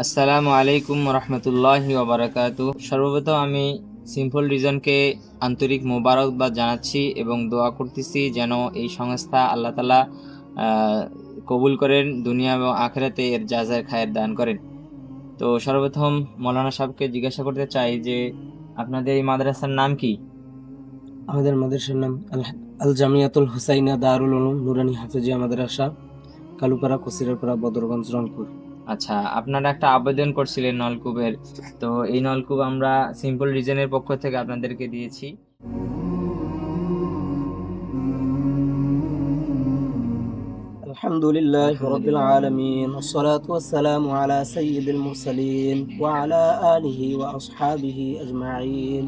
আসসালামু আলাইকুম রহমতুল্লাহি ওবারাকাতু। সর্বপ্রথম আমি সিম্পল রিজনকে আন্তরিক মোবারকবাদ জানাচ্ছি এবং দোয়া করতেছি যেন এই সংস্থা আল্লাহ তাআলা কবুল করেন, দুনিয়া এবং আখিরাতে এর জাযায় খায়ের দান করেন। তো সর্বপ্রথম মৌলানা সাহেবকে জিজ্ঞাসা করতে চাই যে আপনাদের এই মাদ্রাসার নাম কি? আমাদের মাদ্রাসার নাম আল জামিয়াতুল হুসাইনা দারুল উলুম নুরানী হাফেজিয়া মাদ্রাসা, কালুপাড়া, কসিরাপাড়া, বদরগঞ্জ, রংপুর। আচ্ছা, আপনারা একটা আবেদন করছিলেন নলকূপের, তো এই নলকূপ আমরা সিম্পল রিজনের পক্ষ থেকে আপনাদেরকে দিয়েছি। الحمد لله رب العالمين والصلاة والسلام على سيد المرسلين وعلى آله وأصحابه أجمعين.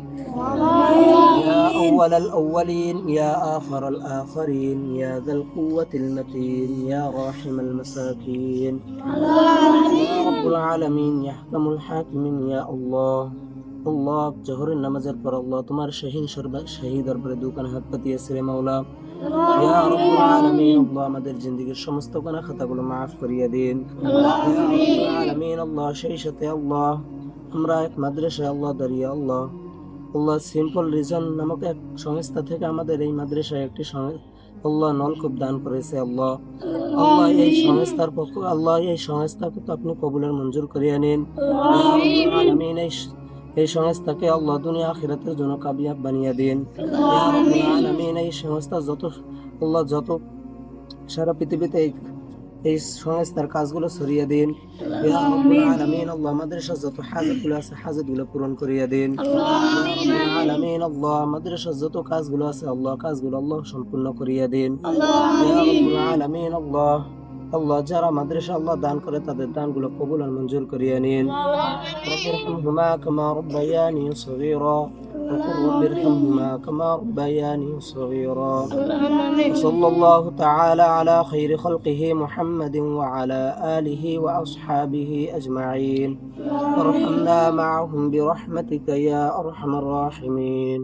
يا أول الأولين يا آخر الآخرين يا ذا القوة المتين يا راحم المساكين يا رب العالمين يا أحكم الحاكمين يا الله আল্লাহ জোহরের নামাজের পর আল্লাহ তোমার শাহী দরবারে দুখান হাত পাতিয়েছে রে মাওলা। ইয়া রাব্বুল আলামিন, আল্লাহ আমাদের জিন্দেগীর সমস্ত গুনাহ খাতাগুলো মাফ করিয়ে দিন। ইয়া রাব্বুল আলামিন, আল্লাহ সেই সাথে আল্লাহ আমরা এক মাদ্রাসায় আল্লাহ দাঁড়িয়ে আল্লাহ আল্লাহ সিম্পল রিজন নামক এক সংস্থা থেকে আমাদের এই মাদ্রাসায় একটি আল্লাহ নলকূপ দান করেছে। আল্লাহ আল্লাহ এই সংস্থার পক্ষ আল্লাহ এই সংস্থাকে তো আপনি কবুলের মঞ্জুর করিয়ে নিন। আমিন। এই সংস্থাকে আল্লাহ দুনিয়া আখিরাতের জন্য কামিয়াব বানিয়ে দিন। ইয়া রাব্বুল আলামিন, এই সংস্থা যত সারা পৃথিবীতে এই সংস্থার কাজগুলো ছড়িয়ে দিন। ইয়া রাব্বুল আলামিন, আল্লাহ মাদ্রাসার যত হাজাতগুলো আছে হাজাতগুলো পূরণ করিয়ে দিন। ইয়া রাব্বুল আলামিন, আল্লাহ মাদ্রাসার যত কাজগুলো আছে আল্লাহ কাজগুলো আল্লাহ সম্পূর্ণ করিয়ে দিন। ইয়া রাব্বুল আলামিন, আল্লাহ যারা মাদ্রাসা আল্লাহ দান করে তাদের দানগুলো কবুল আর মঞ্জুর করিয়ে নিন। রব্বিরহামহুমা কামা রাব্বায়ানি সগীরা وقل رب ارحمهما كما ربياني صغيرا. وصلى الله تعالى على خير خلقه محمد وعلى آله وأصحابه أجمعين وارحمنا معهم برحمتك يا أرحم الراحمين.